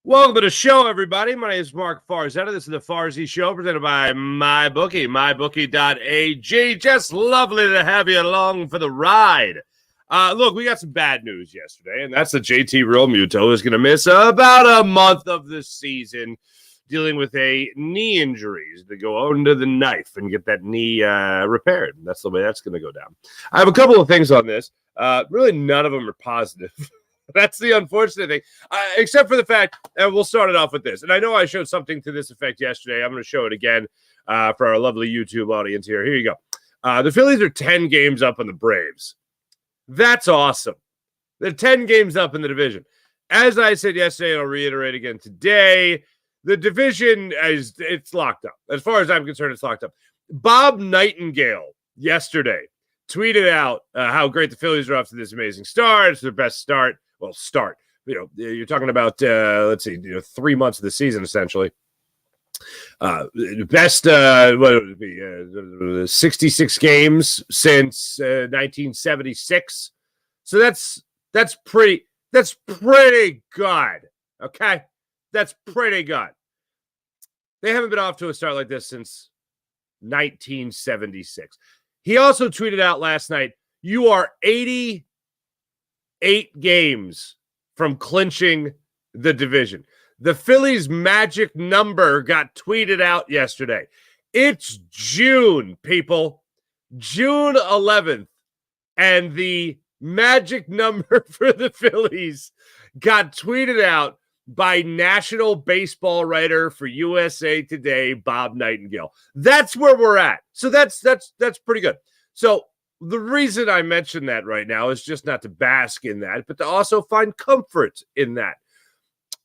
Welcome to the show, everybody. My name is Mark Farzy. This is the Farzy Show presented by MyBookie, mybookie.ag. Just lovely to have you along for the ride. Look, we got some bad news yesterday, and that's that JT Realmuto is going to miss about a month of the season dealing with a knee injury. He's to go under the knife and get that knee repaired. That's the way that's going to go down. I have a couple of things on this. Really, none of them are positive. That's the unfortunate thing, except for the fact, and we'll start it off with this. And I know I showed something to this effect yesterday. I'm going to show it again for our lovely YouTube audience here. Here you go. The Phillies are 10 games up on the Braves. That's awesome. They're 10 games up in the division. As I said yesterday, and I'll reiterate again today, the division it's locked up. As far as I'm concerned, it's locked up. Bob Nightingale yesterday tweeted out how great the Phillies are off to this amazing start. It's their best start. Well, start. You're talking about 3 months of the season essentially. Best what would it be? 66 games since 1976. So that's pretty good. Okay, that's pretty good. They haven't been off to a start like this since 1976. He also tweeted out last night, "You are 88 games from clinching the division." The Phillies' magic number got tweeted out yesterday. It's June, people. June 11th. And the magic number for the Phillies got tweeted out by national baseball writer for USA Today, Bob Nightingale. That's where we're at. So that's pretty good. So the reason I mention that right now is just not to bask in that, but to also find comfort in that.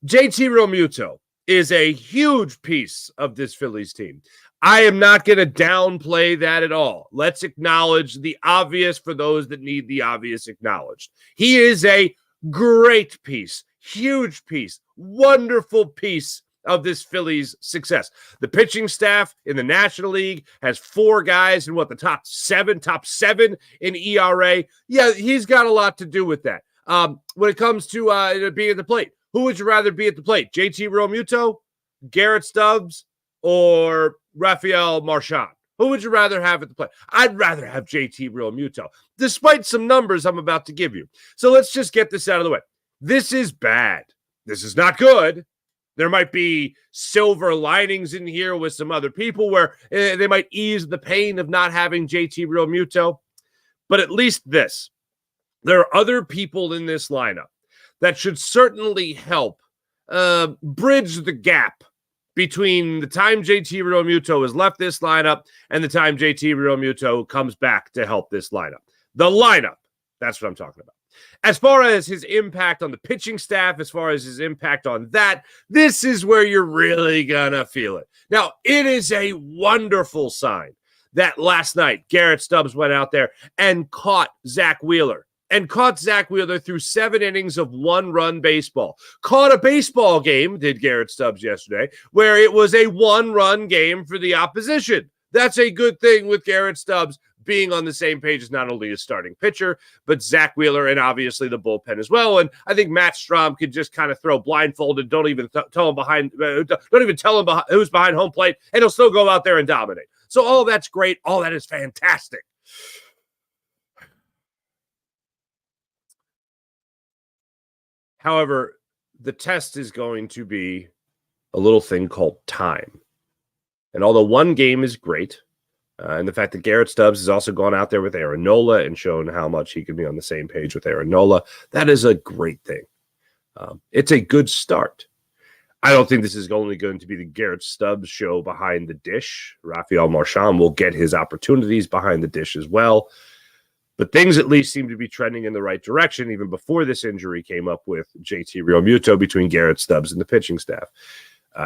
JT Realmuto is a huge piece of this Phillies team. I am not going to downplay that at all. Let's acknowledge the obvious for those that need the obvious acknowledged. He is a great piece, huge piece, wonderful piece of this Phillies success. The pitching staff in the National League has 4 guys in the top seven in ERA. Yeah, he's got a lot to do with that. When it comes to being at the plate, who would you rather be at the plate? JT Realmuto, Garrett Stubbs, or Rafael Marchand? Who would you rather have at the plate? I'd rather have JT Realmuto, despite some numbers I'm about to give you. So let's just get this out of the way. This is bad. This is not good. There might be silver linings in here with some other people where they might ease the pain of not having JT Realmuto. But at least this. There are other people in this lineup that should certainly help bridge the gap between the time JT Realmuto has left this lineup and the time JT Realmuto comes back to help this lineup. The lineup, that's what I'm talking about. As far as his impact on the pitching staff, as far as his impact on that, this is where you're really going to feel it. Now, it is a wonderful sign that last night Garrett Stubbs went out there and caught Zach Wheeler. Through 7 innings of 1-run baseball. Caught a baseball game, did Garrett Stubbs yesterday, where it was a 1-run game for the opposition. That's a good thing with Garrett Stubbs being on the same page as not only a starting pitcher, but Zach Wheeler and obviously the bullpen as well. And I think Matt Strahm could just kind of throw blindfolded, don't even tell him who's behind home plate, and he'll still go out there and dominate. So all that's great. All that is fantastic. However, the test is going to be a little thing called time. And although one game is great, and the fact that Garrett Stubbs has also gone out there with Aaron Nola and shown how much he can be on the same page with Aaron Nola, that is a great thing. It's a good start. I don't think this is only going to be the Garrett Stubbs show behind the dish. Rafael Marchand will get his opportunities behind the dish as well. But things at least seem to be trending in the right direction even before this injury came up with JT Realmuto between Garrett Stubbs and the pitching staff.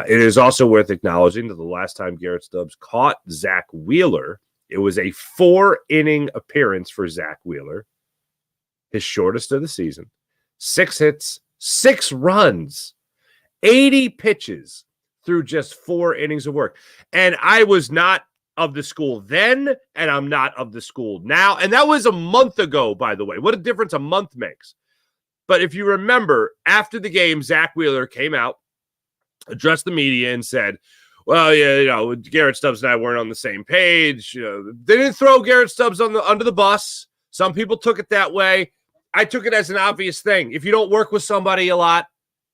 It is also worth acknowledging that the last time Garrett Stubbs caught Zach Wheeler, it was a 4-inning appearance for Zach Wheeler, his shortest of the season. 6 hits, 6 runs, 80 pitches through just 4 innings of work. And I was not of the school then, and I'm not of the school now. And that was a month ago, by the way. What a difference a month makes. But if you remember, after the game, Zach Wheeler came out addressed the media and said, well, yeah, Garrett Stubbs and I weren't on the same page. They didn't throw Garrett Stubbs under the bus. Some people took it that way. I took it as an obvious thing. If you don't work with somebody a lot,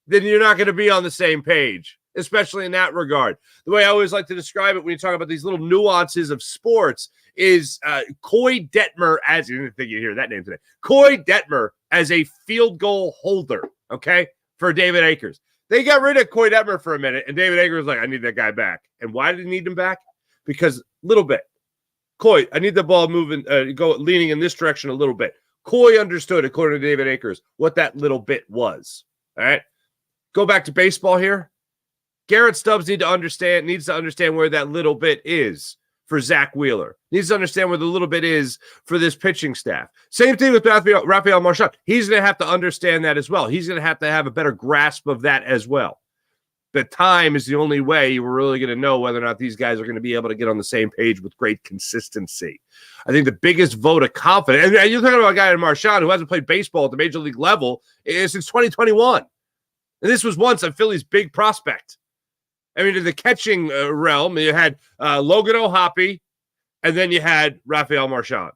then you're not going to be on the same page, especially in that regard. The way I always like to describe it when you talk about these little nuances of sports is Coy Detmer, as you didn't think you'd hear that name today, Coy Detmer as a field goal holder, okay, for David Akers. They got rid of Coy Detmer for a minute, and David Akers was like, I need that guy back. And why did he need him back? Because little bit. Coy, I need the ball moving, leaning in this direction a little bit. Coy understood, according to David Akers, what that little bit was. All right? Go back to baseball here. Garrett Stubbs needs to understand where that little bit is for Zach Wheeler. Needs to understand where the little bit is for this pitching staff. Same thing with Rafael Marchand. He's going to have to understand that as well. He's going to have a better grasp of that as well. The time is the only way we're really going to know whether or not these guys are going to be able to get on the same page with great consistency. I think the biggest vote of confidence, and you're talking about a guy in Marchand who hasn't played baseball at the major league level since 2021. And this was once a Phillies big prospect. I mean, in the catching realm, you had Logan O'Hoppe, and then you had Rafael Marchand.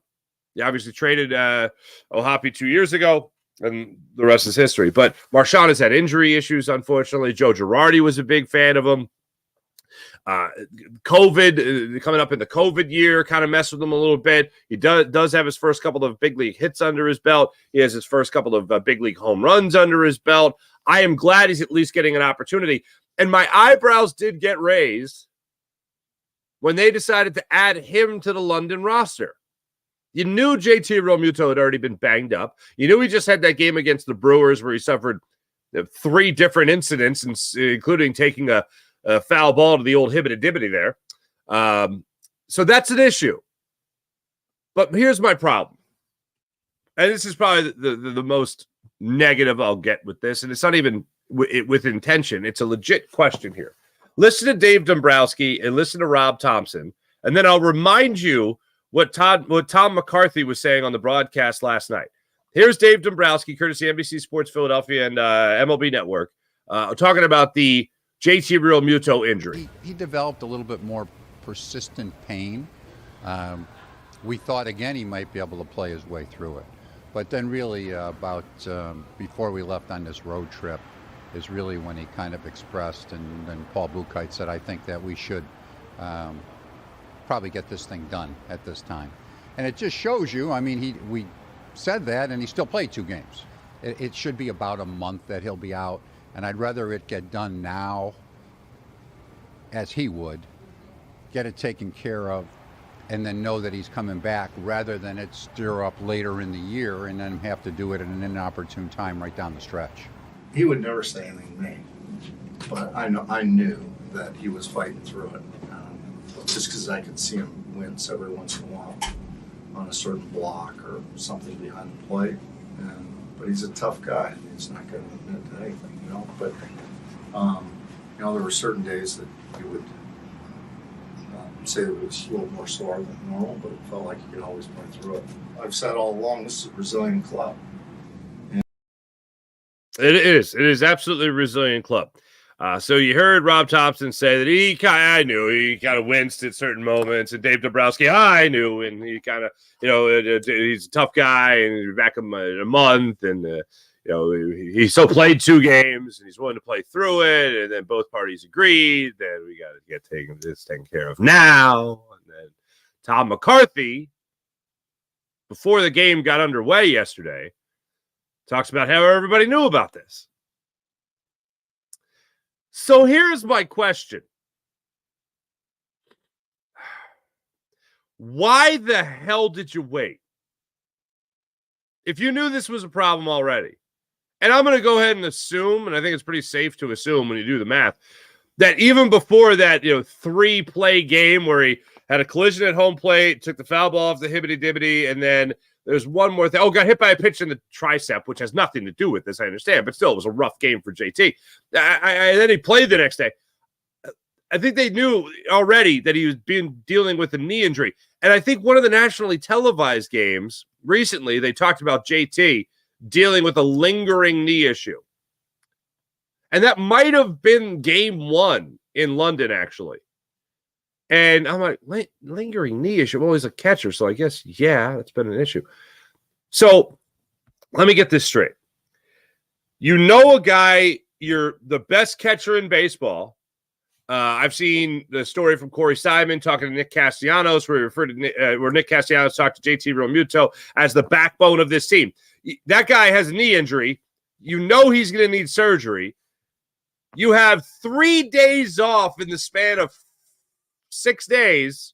You obviously traded O'Hoppe 2 years ago, and the rest is history. But Marchand has had injury issues, unfortunately. Joe Girardi was a big fan of him. COVID, coming up in the COVID year, kind of messed with him a little bit. He does have his first couple of big league hits under his belt. He has his first couple of big league home runs under his belt. I am glad he's at least getting an opportunity. And my eyebrows did get raised when they decided to add him to the London roster. You knew JT Realmuto had already been banged up. You knew he just had that game against the Brewers where he suffered 3 different incidents, including taking a foul ball to the old hibbity-dibbity there. So that's an issue. But here's my problem. And this is probably the most negative I'll get with this, and it's not even with intention. It's a legit question here. Listen to Dave Dombrowski and listen to Rob Thompson, and then I'll remind you what Tom McCarthy was saying on the broadcast last night. Here's Dave Dombrowski, courtesy NBC Sports Philadelphia and MLB Network, talking about the JT Realmuto injury. He developed a little bit more persistent pain. We thought, again, he might be able to play his way through it. But then really about before we left on this road trip is really when he kind of expressed, and then Paul Buchheit said, I think that we should probably get this thing done at this time. And it just shows you, I mean, we said that, and he still played 2 games. It should be about a month that he'll be out, and I'd rather it get done now, as he would, get it taken care of, and then know that he's coming back, rather than it stir up later in the year and then have to do it at an inopportune time right down the stretch. He would never say anything to me, but I knew that he was fighting through it, just because I could see him wince every once in a while on a certain block or something behind the plate. But he's a tough guy. He's not going to admit to anything, you know. But there were certain days that he would say that it was a little more sore than normal, but it felt like he could always play through it. I've said all along, this is a Brazilian club. It is absolutely a resilient club. So you heard Rob Thompson say that I knew he kind of winced at certain moments, and Dave Dombrowski, I knew, and he kind of, he's a tough guy, and he'll be back in a month, and he still played 2 games, and he's willing to play through it, and then both parties agreed that we got to get this taken care of now. And then Tom McCarthy, before the game got underway yesterday, talks about how everybody knew about this. So here's my question. Why the hell did you wait? If you knew this was a problem already, and I'm going to go ahead and assume, and I think it's pretty safe to assume when you do the math, that even before that, 3-play game where he had a collision at home plate, took the foul ball off the hibbity-dibbity, and then there's one more thing. Oh, got hit by a pitch in the tricep, which has nothing to do with this, I understand. But still, it was a rough game for JT. Then he played the next day. I think they knew already that he was dealing with a knee injury. And I think one of the nationally televised games recently, they talked about JT dealing with a lingering knee issue. And that might have been game 1 in London, actually. And I'm like, lingering knee issue. I'm always a catcher, so I guess, yeah, that's been an issue. So let me get this straight. You know a guy, you're the best catcher in baseball. I've seen the story from Corey Simon talking to Nick Castellanos, where Nick Castellanos talked to JT Realmuto as the backbone of this team. That guy has a knee injury. You know he's going to need surgery. You have 3 days off in the span of 6 days,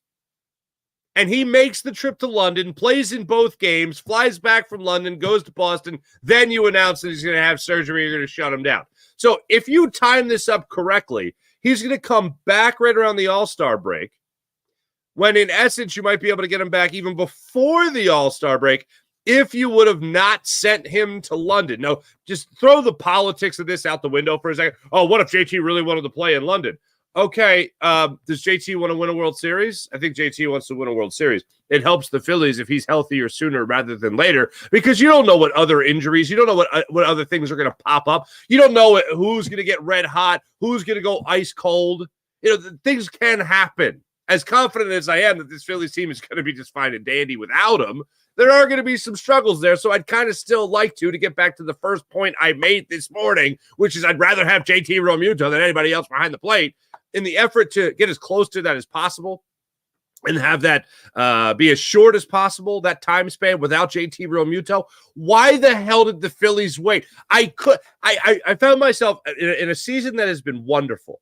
and he makes the trip to London, plays in both games, flies back from London, goes to Boston. Then you announce that he's going to have surgery. You're going to shut him down. So if you time this up correctly, he's going to come back right around the All-Star break, when in essence you might be able to get him back even before the All-Star break if you would have not sent him to London. Now, just throw the politics of this out the window for a second. Oh, what if JT really wanted to play in London? Okay, does JT want to win a World Series? I think JT wants to win a World Series. It helps the Phillies if he's healthier sooner rather than later, because you don't know what other injuries, you don't know what other things are going to pop up. You don't know who's going to get red hot, who's going to go ice cold. Things can happen. As confident as I am that this Phillies team is going to be just fine and dandy without him, there are going to be some struggles there. So I'd kind of still like to get back to the first point I made this morning, which is I'd rather have JT Realmuto than anybody else behind the plate, in the effort to get as close to that as possible and have that be as short as possible, that time span without JT Realmuto. Why the hell did the Phillies wait? I found myself in a season that has been wonderful.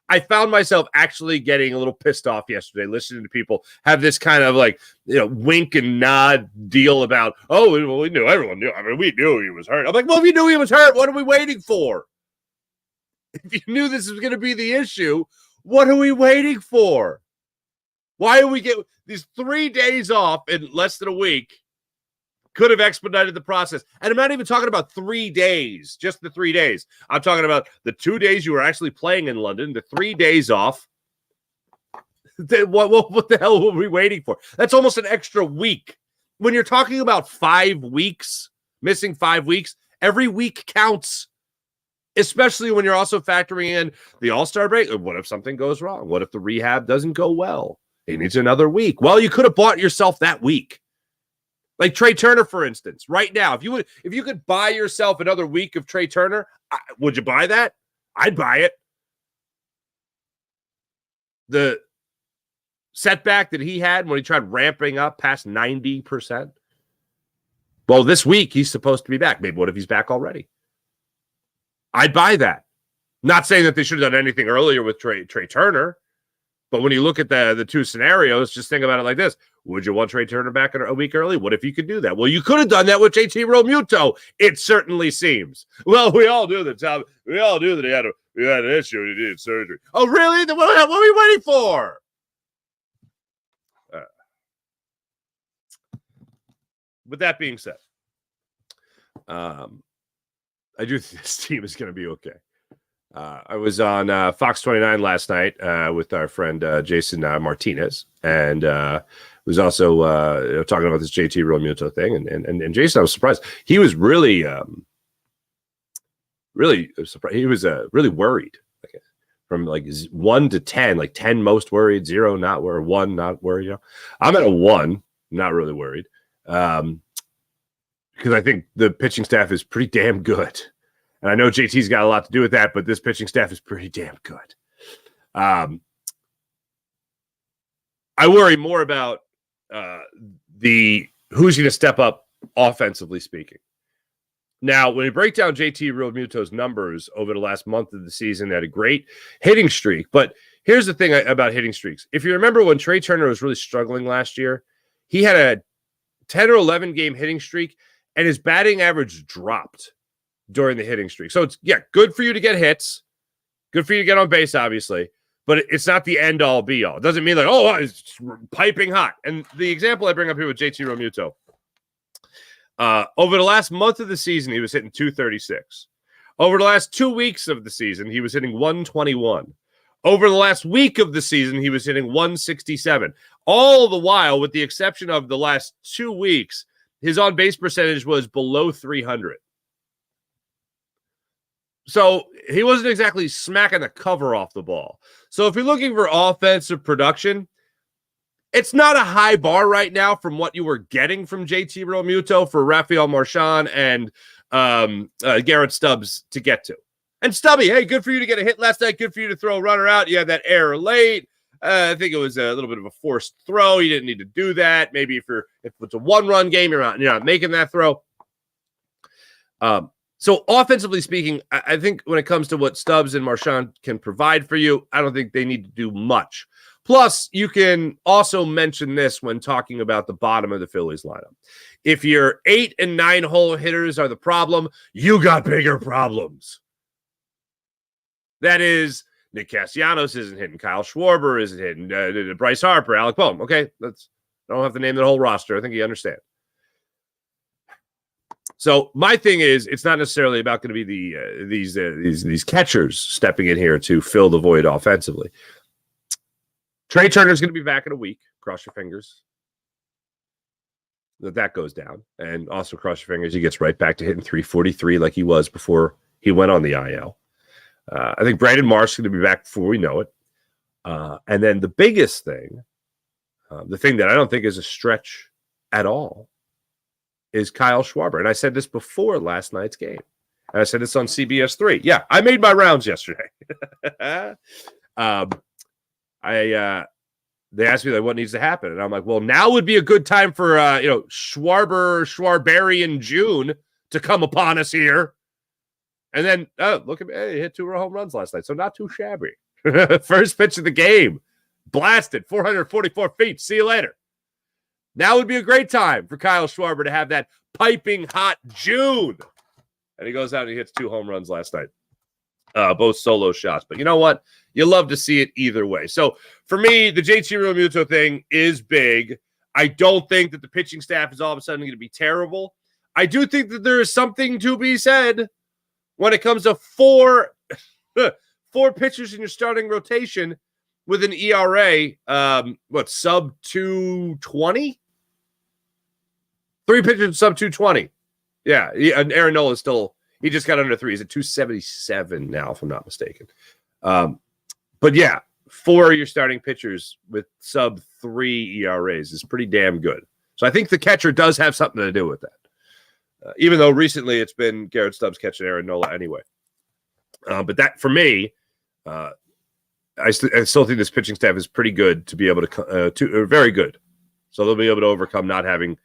I found myself actually getting a little pissed off yesterday, listening to people have this kind of wink and nod deal about, we knew, everyone knew. I mean, we knew he was hurt. I'm like, well, if you knew he was hurt, what are we waiting for? If you knew this was going to be the issue, what are we waiting for? Why do we get these 3 days off in less than a week? Could have expedited the process. And I'm not even talking about 3 days, just the 3 days. I'm talking about the 2 days you were actually playing in London, the 3 days off. What the hell were we waiting for? That's almost an extra week. When you're talking about 5 weeks, missing 5 weeks, every week counts. Especially when you're also factoring in the All-Star break. What if something goes wrong? What if the rehab doesn't go well? He needs another week. Well, you could have bought yourself that week. Like Trey Turner, for instance. Right now, if you could buy yourself another week of Trey Turner, would you buy that? I'd buy it. The setback that he had when he tried ramping up past 90%. Well, this week he's supposed to be back. Maybe what if he's back already? I'd buy that. Not saying that they should have done anything earlier with Trey Turner, but when you look at the two scenarios, just think about it like this. Would you want Trey Turner back a week early? What if you could do that? Well, you could have done that with JT Realmuto, it certainly seems. Well, we all knew that he had an issue and he needed surgery. Oh, really? Then what are we waiting for? With that being said, I do think this team is going to be okay. I was on Fox 29 last night with our friend Jason Martinez, and was also talking about this JT Realmuto thing. And Jason, I was surprised. He was really surprised. He was really worried, from 1 to 10, 10 most worried, 0 not worried, 1 not worried. I'm at a 1, not really worried. Because I think the pitching staff is pretty damn good. And I know JT's got a lot to do with that, but this pitching staff is pretty damn good. I worry more about who's going to step up offensively speaking. Now, when you break down JT Realmuto's numbers over the last month of the season, they had a great hitting streak. But here's the thing about hitting streaks. If you remember when Trey Turner was really struggling last year, he had a 10 or 11 game hitting streak, and his batting average dropped during the hitting streak. So it's, good for you to get hits. Good for you to get on base, obviously. But it's not the end-all, be-all. It doesn't mean it's piping hot. And the example I bring up here with JT Realmuto, over the last month of the season, he was hitting 236. Over the last 2 weeks of the season, he was hitting 121. Over the last week of the season, he was hitting 167. All the while, with the exception of the last 2 weeks, his on-base percentage was below 300. So he wasn't exactly smacking the cover off the ball. So if you're looking for offensive production, it's not a high bar right now from what you were getting from JT Realmuto for Rafael Marchand and Garrett Stubbs to get to. And Stubby, hey, good for you to get a hit last night. Good for you to throw a runner out. You had that error late. I think it was a little bit of a forced throw. You didn't need to do that. Maybe if it's a one-run game, you're not making that throw. So offensively speaking, I think when it comes to what Stubbs and Marchand can provide for you, I don't think they need to do much. Plus, you can also mention this when talking about the bottom of the Phillies lineup. If your 8 and 9 hole hitters are the problem, you got bigger problems. That is, Nick Castellanos isn't hitting. Kyle Schwarber isn't hitting. Bryce Harper, Alec Boehm. Okay, I don't have to name the whole roster. I think you understand. So my thing is, it's not necessarily about going to be these catchers stepping in here to fill the void offensively. Trey Turner's going to be back in a week. Cross your fingers that goes down, and also cross your fingers he gets right back to hitting 343 like he was before he went on the IL. I think Brandon Marsh is going to be back before we know it. And then the biggest thing, the thing that I don't think is a stretch at all, is Kyle Schwarber. And I said this before last night's game. And I said this on CBS 3. Yeah, I made my rounds yesterday. They asked me like what needs to happen. And I'm like, well, now would be a good time for Schwarberian June to come upon us here. And then, look at me. Hey, he hit 2 home runs last night, so not too shabby. First pitch of the game. Blasted, 444 feet. See you later. Now would be a great time for Kyle Schwarber to have that piping hot June. And he goes out and he hits 2 home runs last night. Both solo shots. But you know what? You love to see it either way. So for me, the JT Realmuto thing is big. I don't think that the pitching staff is all of a sudden going to be terrible. I do think that there is something to be said when it comes to four pitchers in your starting rotation with an ERA, sub 220? 3 pitchers sub 220. Yeah, and Aaron Nola is still, he just got under 3. He's at 277 now, if I'm not mistaken. But yeah, 4 of your starting pitchers with sub 3 ERAs is pretty damn good. So I think the catcher does have something to do with that. Even though recently it's been Garrett Stubbs catching Aaron Nola anyway. But that, for me, I still think this pitching staff is pretty good to be able to very good. So they'll be able to overcome not having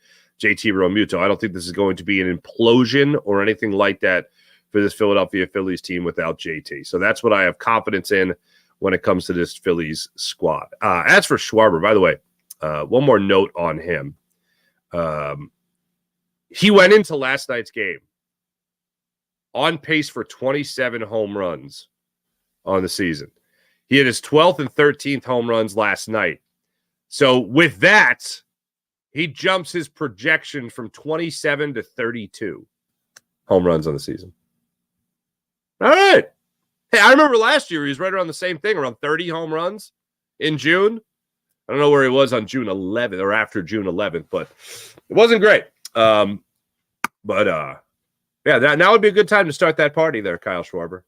JT Realmuto. I don't think this is going to be an implosion or anything like that for this Philadelphia Phillies team without JT. So that's what I have confidence in when it comes to this Phillies squad. As for Schwarber, by the way, one more note on him. He went into last night's game on pace for 27 home runs on the season. He had his 12th and 13th home runs last night. So with that, he jumps his projection from 27 to 32 home runs on the season. All right. Hey, I remember last year he was right around the same thing, around 30 home runs in June. I don't know where he was on June 11th or after June 11th, but it wasn't great. Yeah, now would be a good time to start that party there, Kyle Schwarber.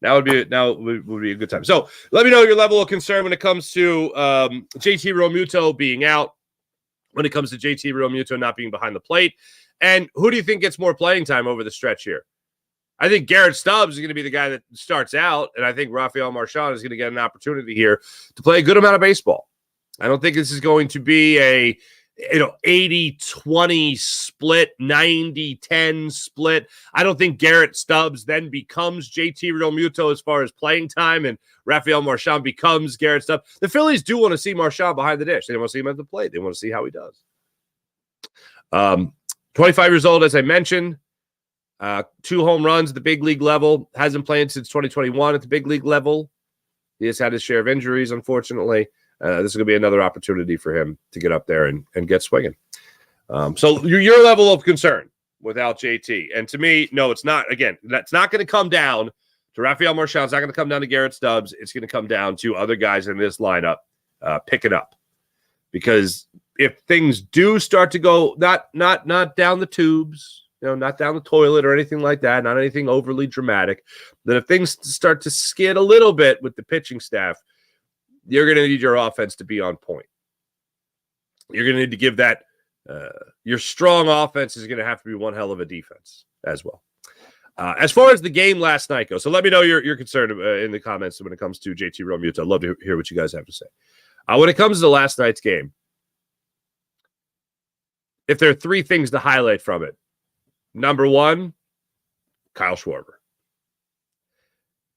Now would be a good time. So let me know your level of concern when it comes to JT Realmuto being out, when it comes to JT Realmuto not being behind the plate, and who do you think gets more playing time over the stretch here? I think Garrett Stubbs is going to be the guy that starts out, and I think Rafael Marchand is going to get an opportunity here to play a good amount of baseball. I don't think this is going to be a 80-20 split, 90-10 split. I don't think Garrett Stubbs then becomes JT Realmuto as far as playing time, and Rafael Marchand becomes Garrett Stubbs. The Phillies do want to see Marchand behind the dish. They want to see him at the plate. They want to see how he does. 25 years old, as I mentioned. 2 home runs at the big league level. Hasn't played since 2021 at the big league level. He has had his share of injuries, unfortunately. This is going to be another opportunity for him to get up there and get swinging. So your level of concern without JT. And to me, no, it's not. Again, that's not going to come down to Rafael Marchand. It's not going to come down to Garrett Stubbs. It's going to come down to other guys in this lineup picking up. Because if things do start to go not down the tubes, not down the toilet or anything like that, not anything overly dramatic, that if things start to skid a little bit with the pitching staff, you're going to need your offense to be on point. You're going to need to give that, your strong offense is going to have to be one hell of a defense as well. As far as the game last night goes, so let me know your concern in the comments when it comes to JT Realmuto. I'd love to hear what you guys have to say. When it comes to last night's game, if there are three things to highlight from it, number one, Kyle Schwarber.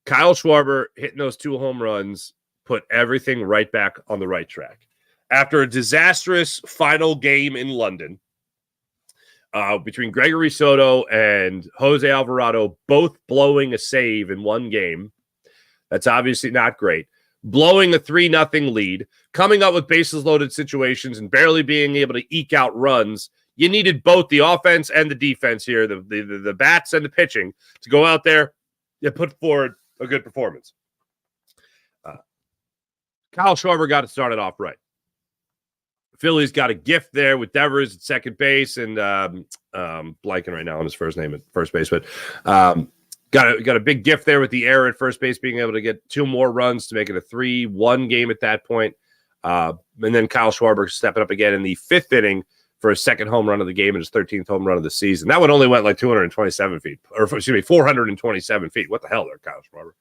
Kyle Schwarber hitting those 2 home runs put everything right back on the right track. After a disastrous final game in London, between Gregory Soto and Jose Alvarado, both blowing a save in one game, that's obviously not great. Blowing a 3-0 lead, coming up with bases loaded situations and barely being able to eke out runs. You needed both the offense and the defense here, the bats and the pitching, to go out there and put forward a good performance. Kyle Schwarber got it started off right. Phillies got a gift there with Devers at second base and blanking right now on his first name at first base, but got a big gift there with the error at first base, being able to get 2 more runs to make it a 3-1 game at that point. And then Kyle Schwarber stepping up again in the 5th inning for his 2nd home run of the game and his 13th home run of the season. That one only went like 227 feet, or excuse me, 427 feet. What the hell there, Kyle Schwarber?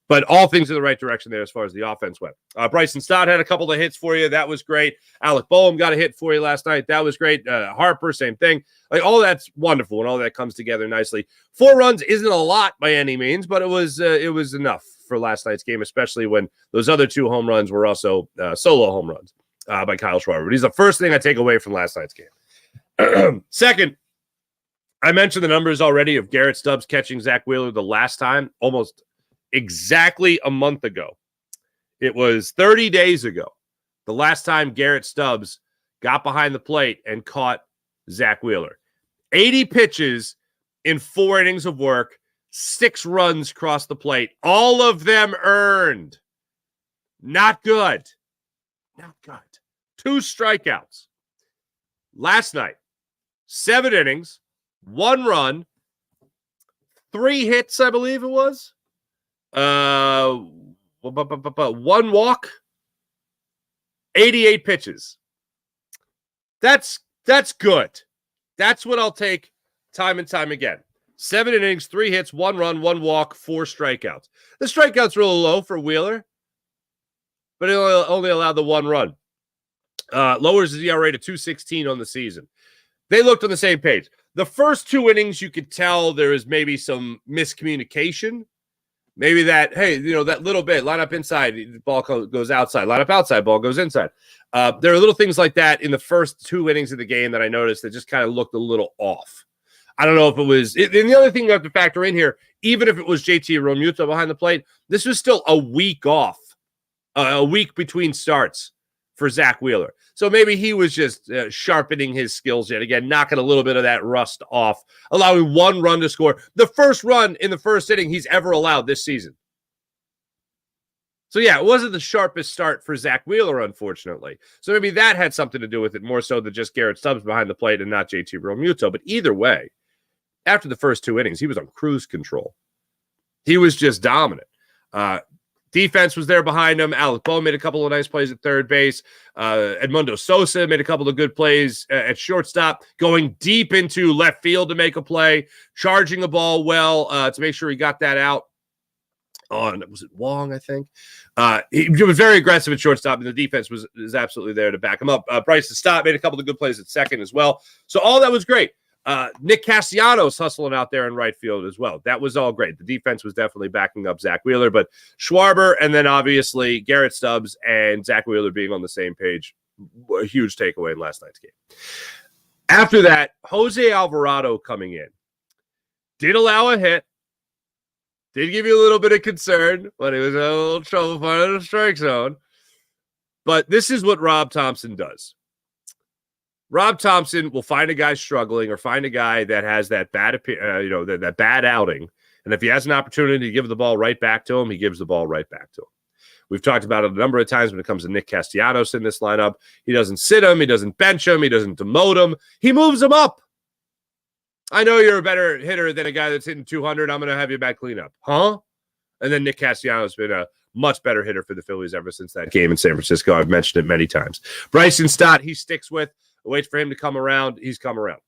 But all things in the right direction there as far as the offense went. Bryson Stott had a couple of hits for you. That was great. Alec Boehm got a hit for you last night. That was great. Harper, same thing. Like, all that's wonderful, and all that comes together nicely. 4 runs isn't a lot by any means, but it was enough for last night's game, especially when those other 2 home runs were also solo home runs by Kyle Schwarber. But he's the first thing I take away from last night's game. Second, I mentioned the numbers already of Garrett Stubbs catching Zach Wheeler the last time, almost exactly a month ago. It was 30 days ago, the last time Garrett Stubbs got behind the plate and caught Zach Wheeler. 80 pitches in 4 innings of work, 6 runs crossed the plate, all of them earned. Not good. Not good. 2 strikeouts. Last night, 7 innings, 1 run, 3 hits, I believe it was. 1 walk, 88 pitches. That's good. That's what I'll take time and time again. 7 innings, 3 hits, 1 run, 1 walk, 4 strikeouts. The strikeouts were a little low for Wheeler, but it only allowed the 1 run. Lowers his ERA to 2.16 on the season. They looked on the same page. The first 2 innings, you could tell there is maybe some miscommunication. Maybe that, hey, that little bit, line up inside, the ball goes outside, line up outside, ball goes inside. There are little things like that in the first 2 innings of the game that I noticed that just kind of looked a little off. I don't know if it was, and the other thing you have to factor in here, even if it was JT Realmuto behind the plate, this was still a week off, a week between starts for Zach Wheeler. So maybe he was just sharpening his skills yet again, knocking a little bit of that rust off, allowing 1 run to score. The first run in the first inning he's ever allowed this season. So, yeah, it wasn't the sharpest start for Zach Wheeler, unfortunately. So maybe that had something to do with it, more so than just Garrett Stubbs behind the plate and not JT Realmuto. But either way, after the first 2 innings, he was on cruise control. He was just dominant. Defense was there behind him. Alec Boehm made a couple of nice plays at third base. Edmundo Sosa made a couple of good plays at shortstop, going deep into left field to make a play, charging a ball well to make sure he got that out on, was it Wong, I think? He was very aggressive at shortstop, and the defense was absolutely there to back him up. Bryson Stott made a couple of good plays at second as well. So all that was great. Nick Castellanos hustling out there in right field as well. That was all great. The defense was definitely backing up Zach Wheeler, but Schwarber and then obviously Garrett Stubbs and Zach Wheeler being on the same page, a huge takeaway in last night's game. After that, Jose Alvarado coming in. Did allow a hit. Did give you a little bit of concern when he was in a little trouble finding the strike zone. But this is what Rob Thompson does. Rob Thompson will find a guy struggling or find a guy that has that bad, that bad outing. And if he has an opportunity to give the ball right back to him, he gives the ball right back to him. We've talked about it a number of times when it comes to Nick Castellanos in this lineup. He doesn't sit him. He doesn't bench him. He doesn't demote him. He moves him up. I know you're a better hitter than a guy that's hitting 200. I'm going to have you back cleanup. Huh? And then Nick Castellaно's been a much better hitter for the Phillies ever since that game in San Francisco. I've mentioned it many times. Bryson Stott, he sticks with, waits for him to come around. He's come around.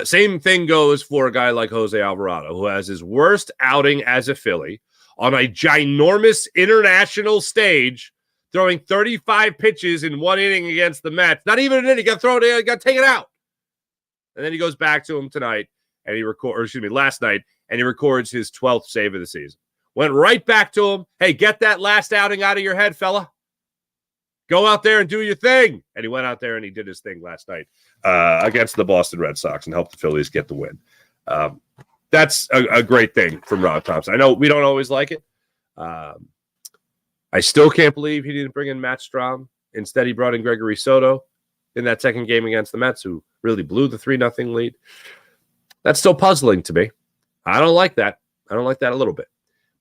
Same thing goes for a guy like Jose Alvarado, who has his worst outing as a Philly on a ginormous international stage, throwing 35 pitches in one inning against the Mets. Not even an inning. He got taken out. And then he goes back to him tonight, and last night, and he records his 12th save of the season. Went right back to him. Hey, get that last outing out of your head, fella. Go out there and do your thing. And he went out there and he did his thing last night against the Boston Red Sox and helped the Phillies get the win. That's a great thing from Rob Thompson. I know we don't always like it. I still can't believe he didn't bring in Matt Strahm. Instead, he brought in Gregory Soto in that second game against the Mets, who really blew the 3-0 lead. That's still puzzling to me. I don't like that. I don't like that a little bit.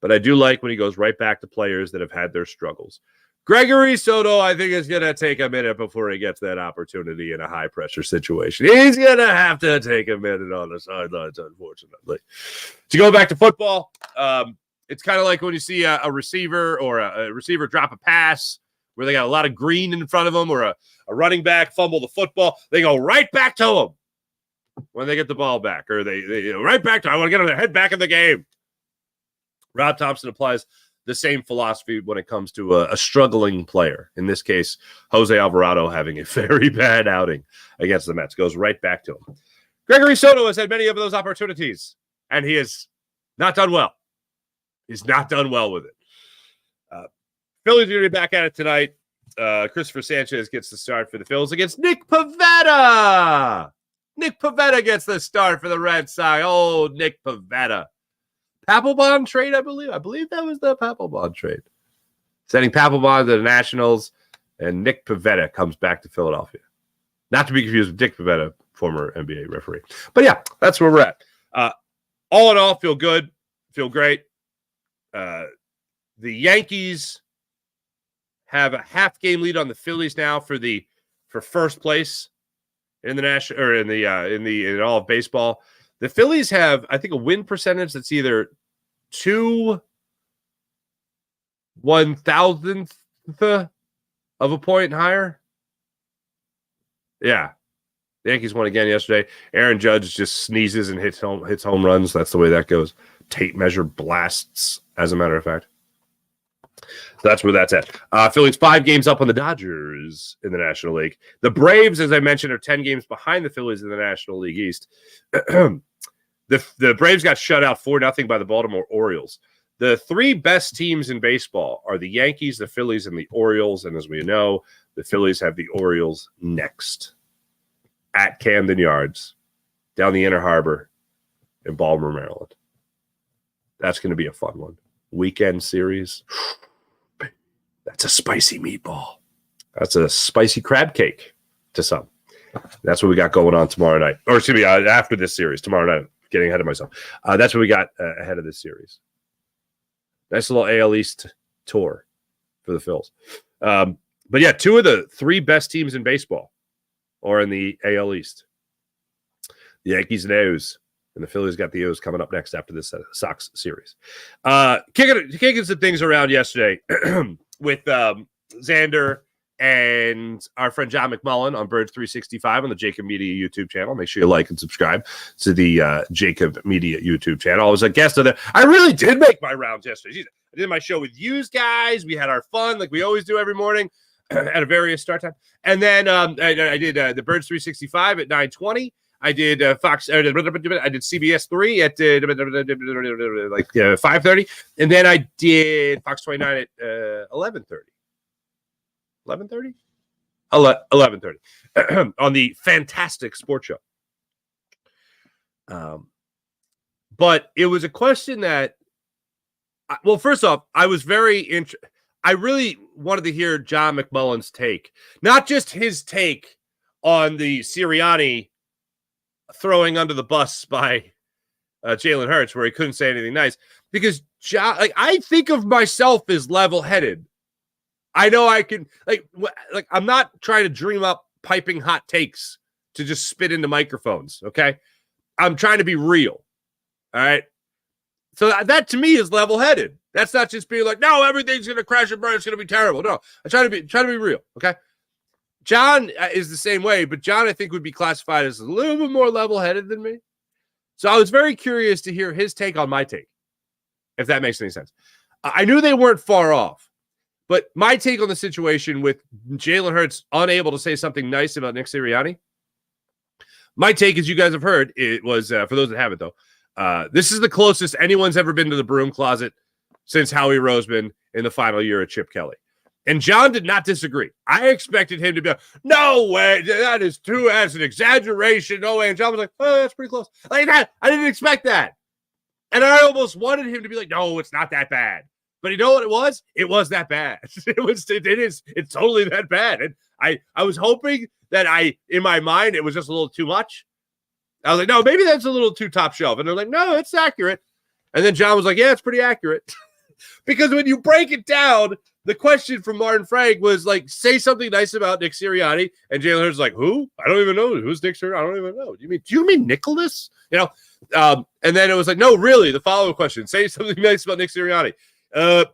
But I do like when he goes right back to players that have had their struggles. Gregory Soto, I think, is going to take a minute before he gets that opportunity in a high-pressure situation. He's going to have to take a minute on the sidelines, unfortunately. To go back to football, it's kind of like when you see a receiver or a receiver drop a pass where they got a lot of green in front of them, or a running back fumble the football. They go right back to them when they get the ball back, or they right back to, I want to get their head back in the game. Rob Thompson applies the same philosophy when it comes to a struggling player. In this case, Jose Alvarado having a very bad outing against the Mets. Goes right back to him. Gregory Soto has had many of those opportunities, and he has not done well. He's not done well with it. Phillies are going to be back at it tonight. Christopher Sanchez gets the start for the Phillies against Nick Pivetta. Nick Pivetta gets the start for the Red Sox. Oh, Nick Pivetta. Papelbon trade, I believe. I believe that was the Papelbon trade. Sending Papelbon to the Nationals, and Nick Pivetta comes back to Philadelphia. Not to be confused with Dick Pivetta, former NBA referee. But yeah, that's where we're at. All in all, feel good, feel great. The Yankees have a half-game lead on the Phillies now for first place in the national, or in all of baseball. The Phillies have, I think, a win percentage that's either 2/1000th of a point higher. Yeah. The Yankees won again yesterday. Aaron Judge just sneezes and hits home runs. That's the way that goes. Tape measure blasts, as a matter of fact. So that's where that's at. Phillies 5 games up on the Dodgers in the National League. The Braves, as I mentioned, are 10 games behind the Phillies in the National League East. The Braves got shut out 4-0 by the Baltimore Orioles. The 3 best teams in baseball are the Yankees, the Phillies, and the Orioles. And as we know, the Phillies have the Orioles next at Camden Yards, down the Inner Harbor in Baltimore, Maryland. That's going to be a fun one. Weekend series. That's a spicy meatball. That's a spicy crab cake to some. That's what we got going on tomorrow night. Or excuse me, after this series, tomorrow night. Getting ahead of myself. That's what we got ahead of this series. Nice little AL East tour for the Phils. But yeah, 2 of the 3 best teams in baseball are in the AL East. The Yankees and O's. And the Phillies got the O's coming up next after this Sox series. Kicking some things around yesterday with Xander and our friend John McMullen on Birds 365 on the Jacob Media YouTube channel. Make sure you like and subscribe to the Jacob Media YouTube channel. I was a guest of that. I really did make my rounds yesterday. Jeez, I did my show with you guys. We had our fun like we always do every morning at a various start time. And then I did the Birds 365 at 9:20. I did Fox. I did CBS 3 at 5:30, and then I did Fox 29 at 11:30. 11:30? 11:30 on the fantastic sports show. But it was a question that, well, first off, I was very I really wanted to hear John McMullen's take, not just his take on the Sirianni throwing under the bus by Jalen Hurts, where he couldn't say anything nice, because John, I think of myself as level-headed. I know I can, like I'm not trying to dream up piping hot takes to just spit into microphones, okay? I'm trying to be real. All right. So that to me is level-headed. That's not just being like, no, everything's going to crash and burn. It's going to be terrible. No, I try to be real. Okay. John is the same way, but John, I think, would be classified as a little bit more level-headed than me. So I was very curious to hear his take on my take, if that makes any sense. I knew they weren't far off, but my take on the situation with Jalen Hurts unable to say something nice about Nick Sirianni, my take, as you guys have heard, it was, for those that haven't, though, this is the closest anyone's ever been to the broom closet since Howie Roseman in the final year of Chip Kelly. And John did not disagree. I expected him to be like, no way, that's an exaggeration. No way. And John was like, oh, that's pretty close. Like that, I didn't expect that. And I almost wanted him to be like, no, it's not that bad. But you know what it was? It was that bad. It's totally that bad. And I was hoping that in my mind, it was just a little too much. I was like, no, maybe that's a little too top shelf. And they're like, no, it's accurate. And then John was like, yeah, it's pretty accurate. Because when you break it down, the question from Martin Frank was like, say something nice about Nick Sirianni. And Jalen Hurts like, who? I don't even know. Who's Nick Sirianni? I don't even know. Do you mean Nicholas? You know? And then it was like, no, really, the follow-up question. Say something nice about Nick Sirianni.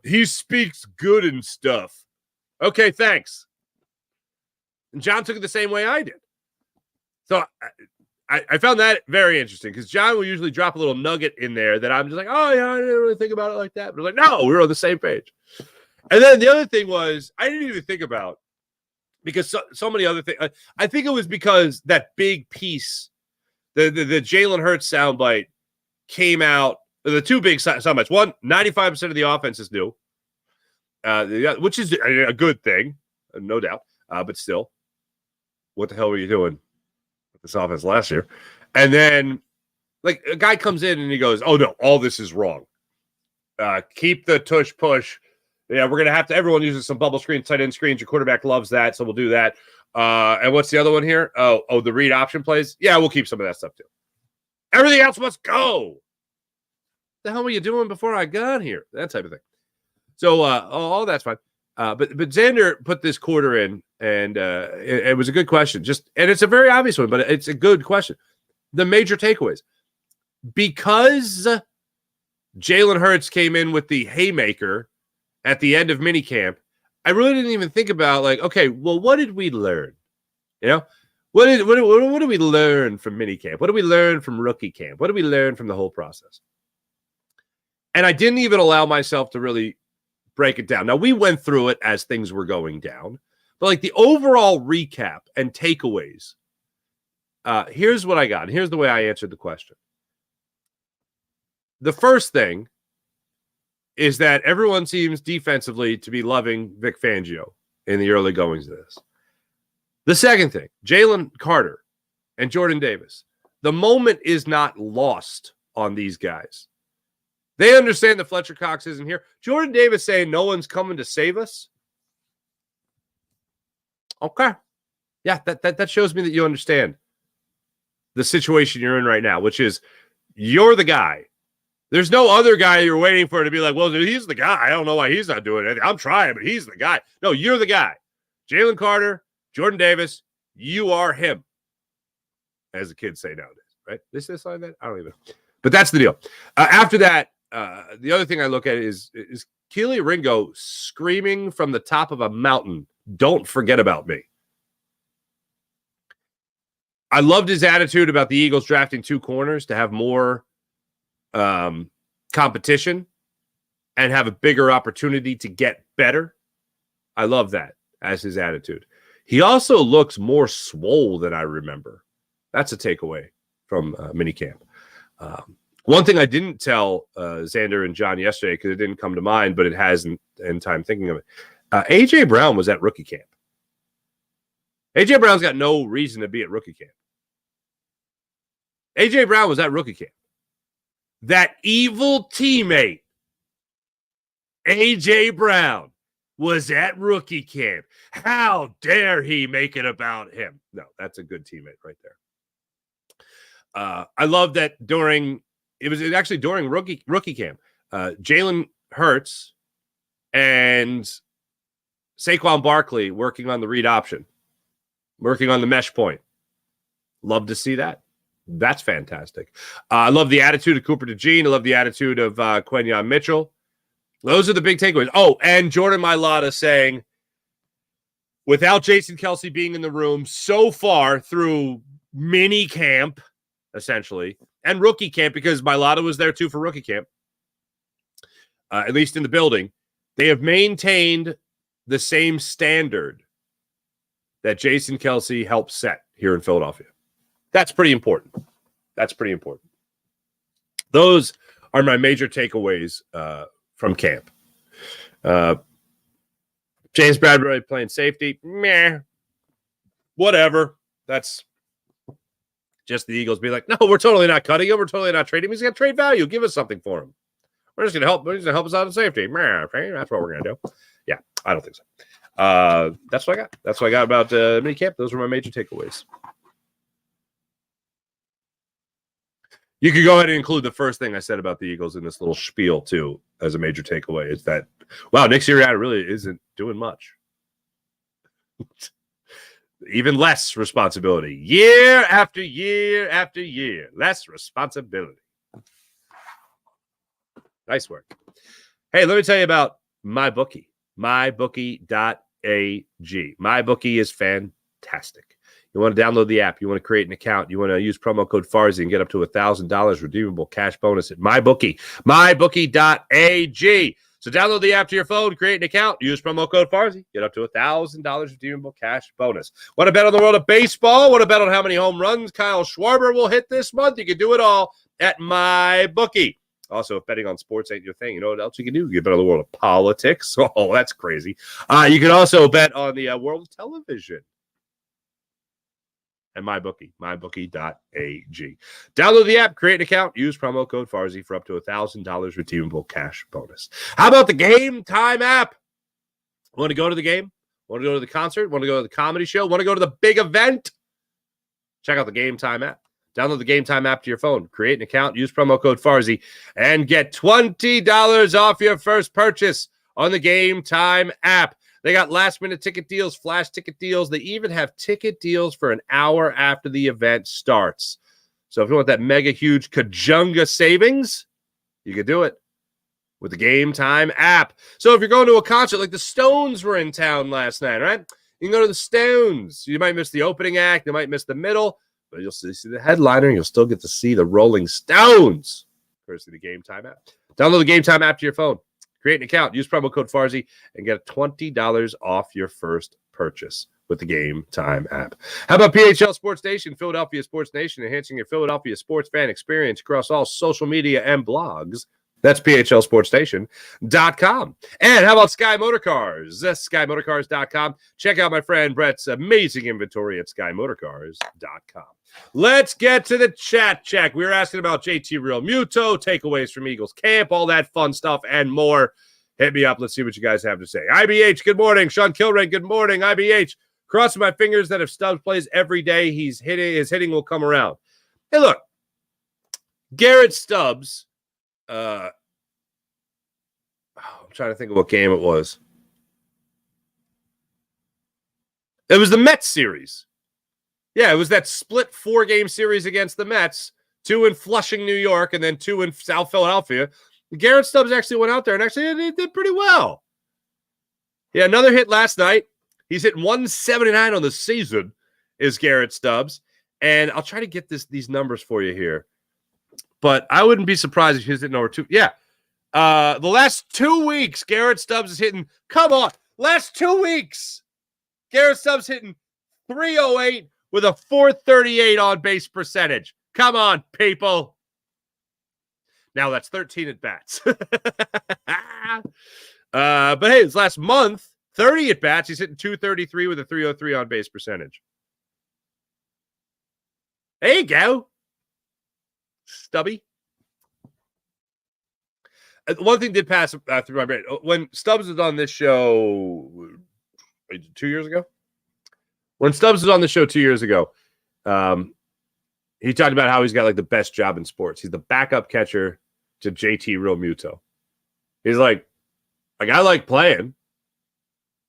He speaks good and stuff. Okay, thanks. And John took it the same way I did. So I found that very interesting because John will usually drop a little nugget in there that I'm just like, oh, yeah, I didn't really think about it like that. But like, no, we were on the same page. And then the other thing was, I didn't even think about, because so many other things. I think it was because that big piece, the Jalen Hurts soundbite came out, the two big soundbites. One, 95% of the offense is new, which is a good thing, no doubt. But still, what the hell were you doing with this offense last year? And then, like, a guy comes in and he goes, oh, no, all this is wrong. Keep the tush push. Yeah, we're going to have to, everyone uses some bubble screens, tight end screens. Your quarterback loves that, so we'll do that. And what's the other one here? Oh, the read option plays. Yeah, we'll keep some of that stuff too. Everything else must go. What the hell were you doing before I got here? That type of thing. So all that's fine. But Xander put this quarter in, and it was a good question. And it's a very obvious one, but it's a good question. The major takeaways. Because Jalen Hurts came in with the haymaker at the end of minicamp, I really didn't even think about, like, okay, well, what did we learn? You know, what did we learn from minicamp? What did we learn from rookie camp? What did we learn from the whole process? And I didn't even allow myself to really break it down. Now, we went through it as things were going down, but like the overall recap and takeaways, here's what I got. And here's the way I answered the question. The first thing is that everyone seems defensively to be loving Vic Fangio in the early goings of this. The second thing, Jalen Carter and Jordan Davis. The moment is not lost on these guys. They understand that Fletcher Cox isn't here. Jordan Davis saying no one's coming to save us. Okay. Yeah, that shows me that you understand the situation you're in right now, which is you're the guy. There's no other guy you're waiting for to be like, well, he's the guy. I don't know why he's not doing anything. I'm trying, but he's the guy. No, you're the guy. Jalen Carter, Jordan Davis, you are him, as the kids say nowadays, right? They say something like that? I don't even know. But that's the deal. After that, the other thing I look at is Keely Ringo screaming from the top of a mountain, don't forget about me. I loved his attitude about the Eagles drafting 2 corners to have more competition and have a bigger opportunity to get better. I love that as his attitude. He also looks more swole than I remember. That's a takeaway from minicamp. One thing I didn't tell Xander and John yesterday, because it didn't come to mind, but it has in time thinking of it. A.J. Brown was at rookie camp. A.J. Brown's got no reason to be at rookie camp. A.J. Brown was at rookie camp. That evil teammate, A.J. Brown, was at rookie camp. How dare he make it about him? No, that's a good teammate right there. I love that it was actually during rookie camp, Jalen Hurts and Saquon Barkley working on the read option, working on the mesh point. Love to see that. That's fantastic. I love the attitude of Cooper DeJean. I love the attitude of Quentin Mitchell. Those are the big takeaways. Oh, and Jordan Mailata saying, without Jason Kelce being in the room so far through mini camp, essentially, and rookie camp, because Mailata was there too for rookie camp, at least in the building, they have maintained the same standard that Jason Kelce helped set here in Philadelphia. That's pretty important. That's pretty important. Those are my major takeaways from camp. James Bradbury playing safety, meh, whatever. That's just the Eagles being like, no, we're totally not cutting him. We're totally not trading him. He's got trade value. Give us something for him. We're just going to help. We're just going to help us out in safety. Meh, okay, that's what we're going to do. Yeah, I don't think so. That's what I got. That's what I got about minicamp. Those were my major takeaways. You could go ahead and include the first thing I said about the Eagles in this little spiel, too, as a major takeaway. It's that, wow, Nick Sirianni really isn't doing much. Even less responsibility. Year after year after year. Less responsibility. Nice work. Hey, let me tell you about MyBookie. MyBookie.ag. MyBookie is fantastic. You want to download the app. You want to create an account. You want to use promo code Farzy and get up to $1,000 redeemable cash bonus at MyBookie. MyBookie.ag. So download the app to your phone, create an account, use promo code Farzy, get up to $1,000 redeemable cash bonus. Want to bet on the world of baseball? Want to bet on how many home runs Kyle Schwarber will hit this month? You can do it all at MyBookie. Also, if betting on sports ain't your thing, you know what else you can do? You can bet on the world of politics. Oh, that's crazy. You can also bet on the world of television. And MyBookie, MyBookie.ag. Download the app, create an account, use promo code Farzy for up to $1,000 redeemable cash bonus. How about the Gametime app? Want to go to the game? Want to go to the concert? Want to go to the comedy show? Want to go to the big event? Check out the Gametime app. Download the Gametime app to your phone. Create an account, use promo code Farzy, and get $20 off your first purchase on the Gametime app. They got last-minute ticket deals, flash ticket deals. They even have ticket deals for an hour after the event starts. So if you want that mega huge Kajunga savings, you can do it with the Gametime app. So if you're going to a concert, like the Stones were in town last night, right? You can go to the Stones. You might miss the opening act. You might miss the middle, but you'll see the headliner, and you'll still get to see the Rolling Stones. Courtesy of the Gametime app. Download the Gametime app to your phone. Create an account, use promo code Farzy, and get $20 off your first purchase with the Gametime app. How about PHL Sports Nation, Philadelphia Sports Nation, enhancing your Philadelphia sports fan experience across all social media and blogs? That's PHLSportsStation.com. And how about Sky Motorcars? That's SkyMotorcars.com. Check out my friend Brett's amazing inventory at SkyMotorcars.com. Let's get to the chat check. We were asking about JT Realmuto, takeaways from Eagles camp, all that fun stuff, and more. Hit me up. Let's see what you guys have to say. IBH, good morning. Sean Kilrain, good morning. IBH, crossing my fingers that if Stubbs plays every day, his hitting will come around. Hey, look, Garrett Stubbs, I'm trying to think of what game it was. It was the Mets series. Yeah, it was that split 4-game series against the Mets, 2 in Flushing, New York, and then 2 in South Philadelphia. Garrett Stubbs actually went out there and actually did pretty well. Yeah, another hit last night. He's hitting 179 on the season, is Garrett Stubbs. And I'll try to get these numbers for you here. But I wouldn't be surprised if he's hitting over 2. Yeah. The last 2 weeks, Garrett Stubbs is hitting. Come on. Last 2 weeks, Garrett Stubbs hitting 308 with a 438 on-base percentage. Come on, people. Now that's 13 at-bats. But hey, this last month, 30 at-bats. He's hitting 233 with a 303 on-base percentage. There you go, Stubby. One thing did pass through my brain. When Stubbs was on this show 2 years ago, when Stubbs was on the show 2 years ago, he talked about how he's got like the best job in sports. He's the backup catcher to JT Realmuto. He's like I like playing,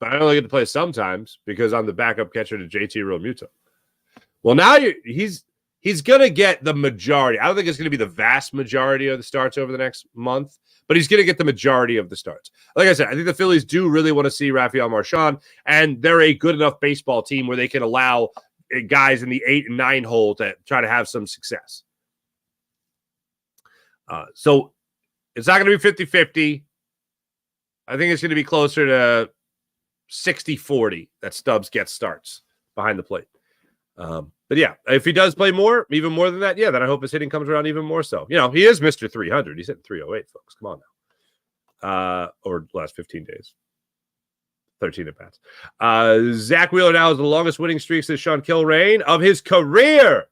but I only get to play sometimes because I'm the backup catcher to JT Realmuto. Well, now he's he's going to get the majority. I don't think it's going to be the vast majority of the starts over the next month, but he's going to get the majority of the starts. Like I said, I think the Phillies do really want to see Rafael Marchand, and they're a good enough baseball team where they can allow guys in the 8 and 9 hole to try to have some success. So it's not going to be 50-50. I think it's going to be closer to 60-40 that Stubbs gets starts behind the plate. But yeah, if he does play more, even more than that, yeah, then I hope his hitting comes around even more so. You know, he is Mr. 300. He's hitting 308, folks. Come on now. Or last 15 days. 13 at bats. Zach Wheeler now has the longest winning streak since Sean Kilrain of his career.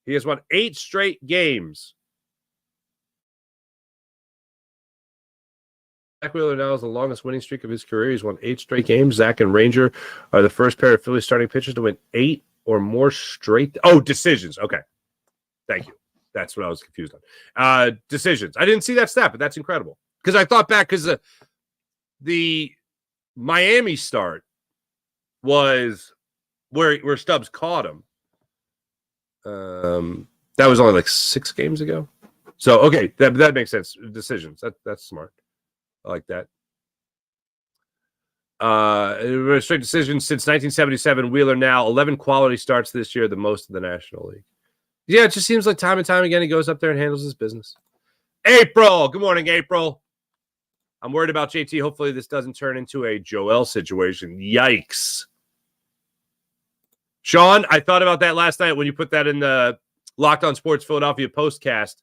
He has won 8 straight games. Zach Wheeler now has the longest winning streak of his career. He's won 8 straight games. Zach and Ranger are the first pair of Phillies starting pitchers to win 8 or more straight. Oh, decisions. Okay. Thank you. That's what I was confused on. Decisions. I didn't see that stat, but that's incredible. Because I thought back, because the Miami start was where Stubbs caught him. That was only like 6 games ago. So, okay, that makes sense. Decisions. That's smart. I like that. Straight decisions since 1977. Wheeler now 11 quality starts this year, the most in the National League. Yeah, it just seems like time and time again he goes up there and handles his business. April, good morning, April. I'm worried about JT. Hopefully this doesn't turn into a Joel situation. Yikes. Sean, I thought about that last night when you put that in the Locked On Sports Philadelphia postcast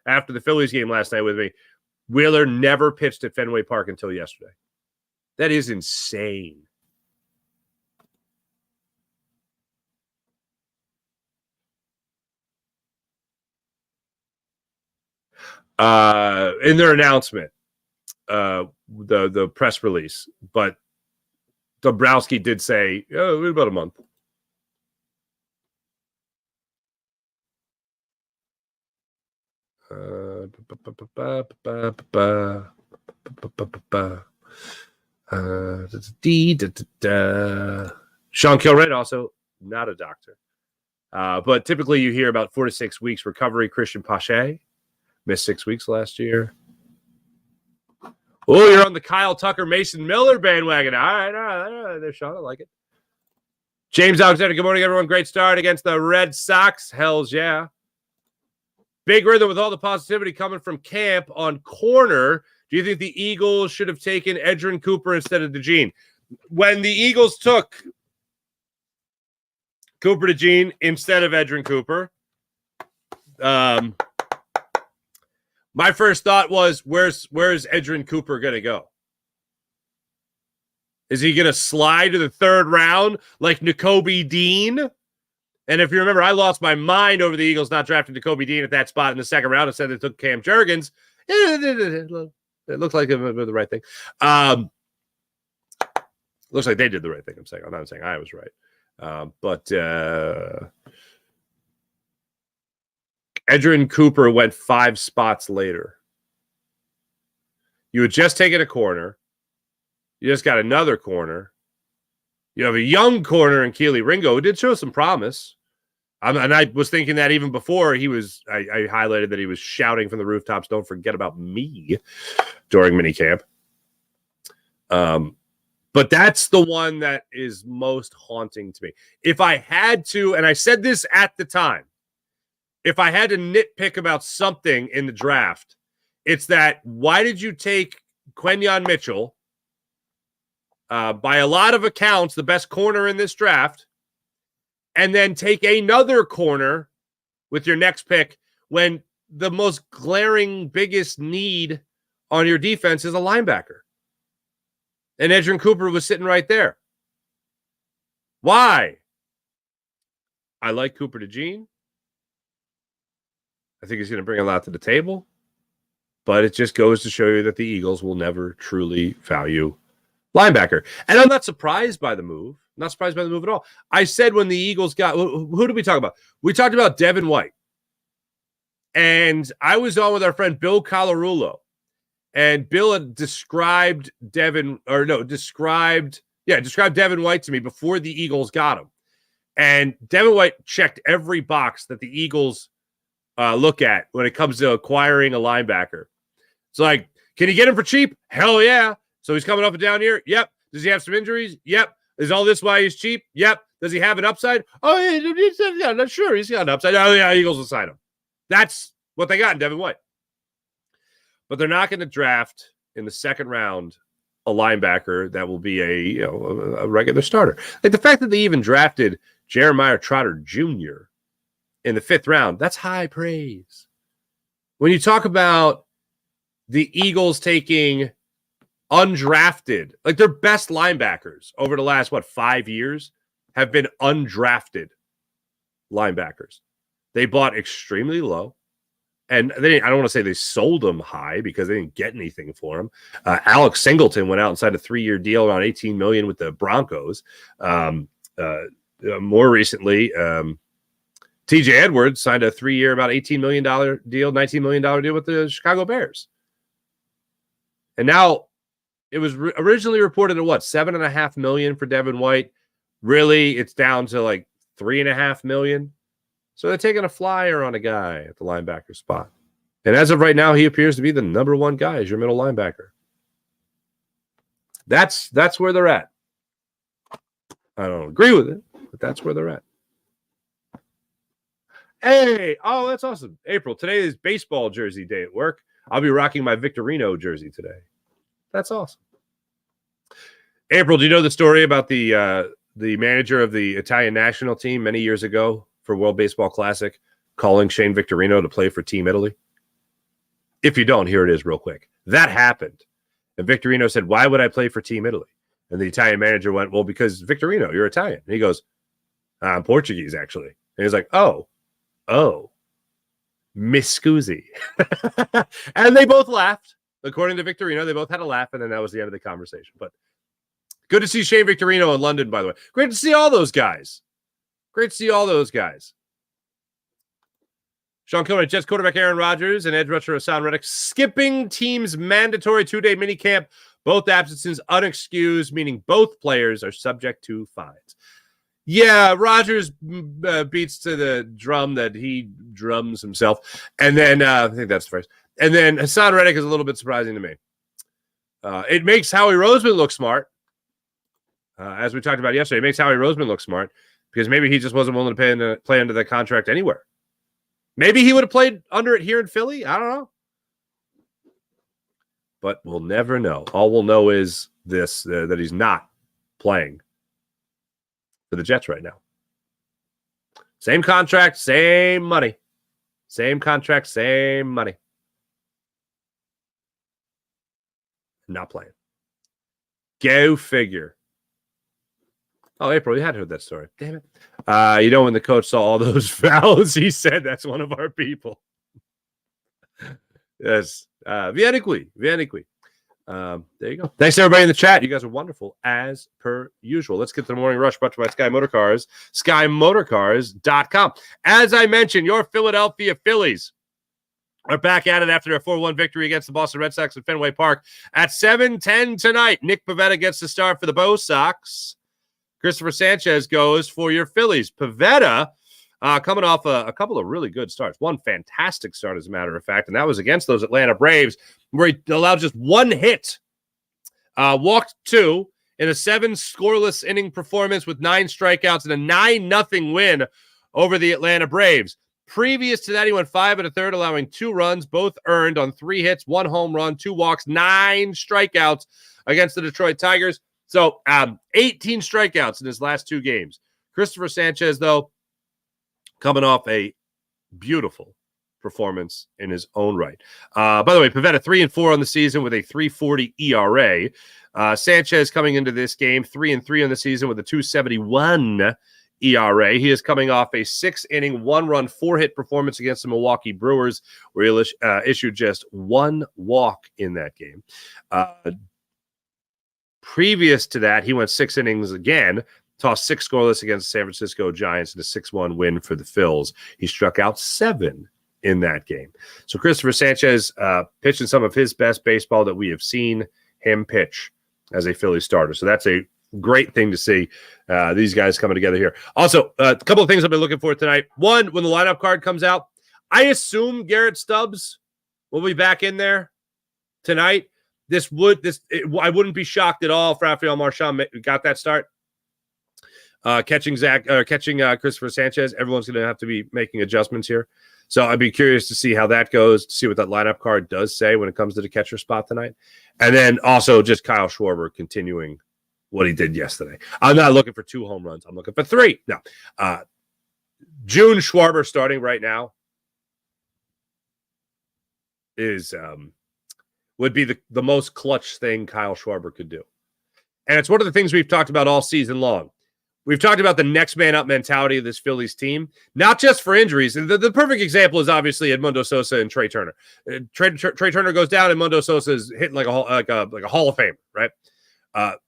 after the Phillies game last night with me. Wheeler never pitched at Fenway Park until yesterday. That is insane. In their announcement, the press release, but Dombrowski did say, about a month. Sean Kilrain also not a doctor, but typically you hear about 4 to 6 weeks recovery. Christian Pache missed 6 weeks last year. Oh, you're on the Kyle Tucker Mason Miller bandwagon. All right, there, Sean. I like it. James Alexander, good morning, everyone. Great start against the Red Sox. Hells yeah. Big rhythm with all the positivity coming from camp on corner. Do you think the Eagles should have taken Edrin Cooper instead of DeJean? When the Eagles took Cooper DeJean instead of Edrin Cooper, my first thought was, where's Edrin Cooper going to go? Is he going to slide to the 3rd round like Nakobe Dean? And if you remember, I lost my mind over the Eagles not drafting Nakobe Dean at that spot in the 2nd round and said they took Cam Jurgens. It looks like the right thing. Looks like they did the right thing. I'm not saying I was right. But Edrin Cooper went 5 spots later. You had just taken a corner. You just got another corner. You have a young corner in Keely Ringo who did show some promise. And I was thinking that even before I highlighted that he was shouting from the rooftops, "Don't forget about me," during minicamp. But that's the one that is most haunting to me. If I had to, and I said this at the time, if I had to nitpick about something in the draft, it's that why did you take Quenyon Mitchell, by a lot of accounts, the best corner in this draft, and then take another corner with your next pick when the most glaring, biggest need on your defense is a linebacker? And Edrin Cooper was sitting right there. Why? I like Cooper DeJean. I think he's going to bring a lot to the table. But it just goes to show you that the Eagles will never truly value linebacker. And I'm not surprised by the move. Not surprised by the move at all. I said when the Eagles got, who did we talk about? We talked about Devin White. And I was on with our friend Bill Colarulo. And Bill had described Devin White to me before the Eagles got him. And Devin White checked every box that the Eagles look at when it comes to acquiring a linebacker. It's like, can you get him for cheap? Hell yeah. So he's coming up and down here? Yep. Does he have some injuries? Yep. Is all this why he's cheap? Yep. Does he have an upside? Oh, yeah, not sure. He's got an upside. Oh, yeah, Eagles will sign him. That's what they got in Devin White. But they're not going to draft in the second round a linebacker that will be a regular starter. Like the fact that they even drafted Jeremiah Trotter Jr. in the 5th round, that's high praise. When you talk about the Eagles taking undrafted, like their best linebackers over the last, 5 years have been undrafted linebackers. They bought extremely low. And I don't want to say they sold them high because they didn't get anything for him. Alex Singleton went out and signed a 3-year deal around $18 million with the Broncos. More recently, TJ Edwards signed a 3-year, about $18 million deal, $19 million deal with the Chicago Bears. And now it was originally reported at $7.5 million for Devin White. Really, it's down to like $3.5 million. So they're taking a flyer on a guy at the linebacker spot. And as of right now, he appears to be the number one guy as your middle linebacker. That's where they're at. I don't agree with it, but that's where they're at. Hey, oh, that's awesome. April, today is baseball jersey day at work. I'll be rocking my Victorino jersey today. That's awesome. April, do you know the story about the manager of the Italian national team many years ago for World Baseball Classic calling Shane Victorino to play for Team Italy? If you don't, here it is real quick. That happened. And Victorino said, why would I play for Team Italy? And the Italian manager went, well, because Victorino, you're Italian. And he goes, I'm Portuguese, actually. And he's like, oh, mi scusi. And they both laughed. According to Victorino, they both had a laugh, and then that was the end of the conversation. But good to see Shane Victorino in London, by the way. Great to see all those guys. Great to see all those guys. Sean Kilmer, Jets quarterback Aaron Rodgers and edge rusher Hassan Reddick skipping team's mandatory 2-day minicamp. Both absences unexcused, meaning both players are subject to fines. Yeah, Rodgers beats to the drum that he drums himself. And then, I think that's the phrase. And then Hassan Reddick is a little bit surprising to me. It makes Howie Roseman look smart. As we talked about yesterday, it makes Howie Roseman look smart. Because maybe he just wasn't willing to play under that contract anywhere. Maybe he would have played under it here in Philly. I don't know. But we'll never know. All we'll know is this, that he's not playing for the Jets right now. Same contract, same money. Same contract, same money. Not playing. Go figure. Oh, April, you had heard that story. Damn it. When the coach saw all those fouls, he said that's one of our people. Yes. Vieni qui. There you go. Thanks, everybody in the chat. You guys are wonderful, as per usual. Let's get to the morning rush brought to you by Sky Motorcars, SkyMotorcars.com. As I mentioned, your Philadelphia Phillies are back at it after their 4-1 victory against the Boston Red Sox at Fenway Park at 7:10 tonight. Nick Pivetta gets the start for the Bo Sox. Christopher Sanchez goes for your Phillies. Pivetta coming off a couple of really good starts. One fantastic start, as a matter of fact, and that was against those Atlanta Braves, where he allowed just one hit. Walked 2 in a 7 scoreless inning performance with 9 strikeouts and a 9-0 win over the Atlanta Braves. Previous to that, he went 5 1/3, allowing 2 runs, both earned on 3 hits, 1 home run, 2 walks, 9 strikeouts against the Detroit Tigers. So 18 strikeouts in his last 2 games. Christopher Sanchez, though, coming off a beautiful performance in his own right. By the way, Pivetta 3-4 on the season with a 3.40 ERA. Sanchez coming into this game 3-3 on the season with a 2.71 ERA. He is coming off a 6-inning, 1-run, 4-hit performance against the Milwaukee Brewers, where he issued just 1 walk in that game. Previous to that, he went 6 innings again, tossed 6 scoreless against the San Francisco Giants in a 6-1 win for the Phils. He struck out 7 in that game. So Christopher Sanchez pitching some of his best baseball that we have seen him pitch as a Philly starter. So that's a Great thing to see these guys coming together here. Also, a couple of things I've been looking for tonight. One, when the lineup card comes out, I assume Garrett Stubbs will be back in there tonight. I wouldn't be shocked at all if Rafael Marchand got that start. Catching Christopher Sanchez. Everyone's going to have to be making adjustments here. So I'd be curious to see how that goes, to see what that lineup card does say when it comes to the catcher spot tonight. And then also just Kyle Schwarber continuing what he did yesterday. I'm not looking for 2 home runs. I'm looking for 3. No. June Schwarber starting right now would be the most clutch thing Kyle Schwarber could do. And it's one of the things we've talked about all season long. We've talked about the next man up mentality of this Phillies team, not just for injuries. And the perfect example is obviously Edmundo Sosa and Trey Turner. Trey Turner goes down, and Edmundo Sosa is hitting like a Hall of Fame, right? I'm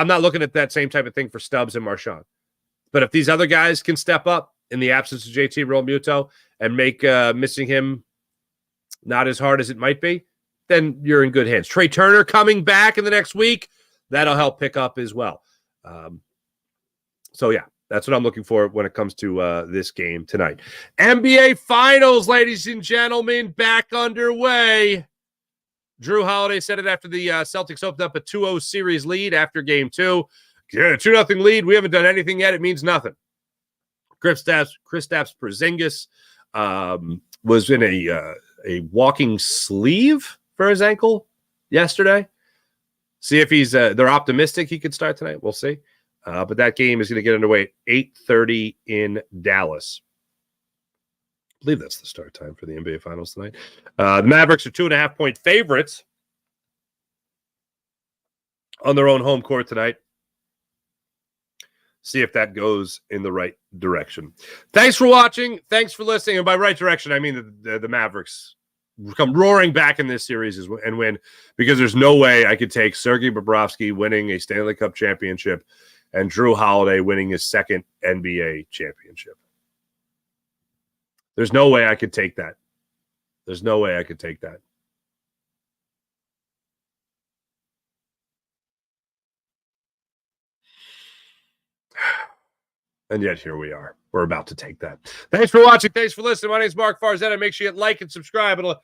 not looking at that same type of thing for Stubbs and Marchand. But if these other guys can step up in the absence of JT Realmuto and make missing him not as hard as it might be, then you're in good hands. Trey Turner coming back in the next week, that'll help pick up as well. So, yeah, that's what I'm looking for when it comes to this game tonight. NBA Finals, ladies and gentlemen, back underway. Drew Holiday said it after the Celtics opened up a 2-0 series lead after Game 2. Yeah, 2-0 lead. We haven't done anything yet. It means nothing. Kristaps Porzingis was in a walking sleeve for his ankle yesterday. See if they're optimistic he could start tonight. We'll see. But that game is going to get underway at 8:30 in Dallas. I believe that's the start time for the NBA Finals tonight. The Mavericks are 2.5-point favorites on their own home court tonight. See if that goes in the right direction. Thanks for watching. Thanks for listening. And by right direction, I mean the Mavericks come roaring back in this series and win, because there's no way I could take Sergei Bobrovsky winning a Stanley Cup championship and Drew Holiday winning his second NBA championship. There's no way I could take that. There's no way I could take that. And yet here we are. We're about to take that. Thanks for watching. Thanks for listening. My name is Mark Farzetta. Make sure you hit like and subscribe on the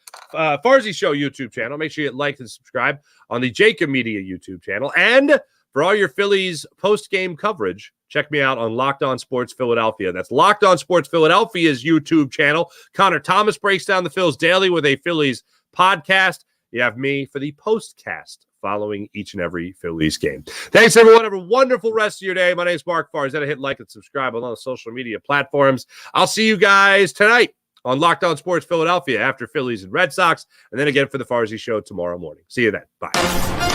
Farzy Show YouTube channel. Make sure you hit like and subscribe on the Jacob Media YouTube channel. And for all your Phillies post-game coverage, check me out on Locked On Sports Philadelphia. That's Locked On Sports Philadelphia's YouTube channel. Connor Thomas breaks down the Phils daily with a Phillies podcast. You have me for the postcast following each and every Phillies game. Thanks, everyone. Have a wonderful rest of your day. My name is Mark Farzetta. Hit like and subscribe on all the social media platforms. I'll see you guys tonight on Locked On Sports Philadelphia after Phillies and Red Sox, and then again for the Farzy Show tomorrow morning. See you then. Bye.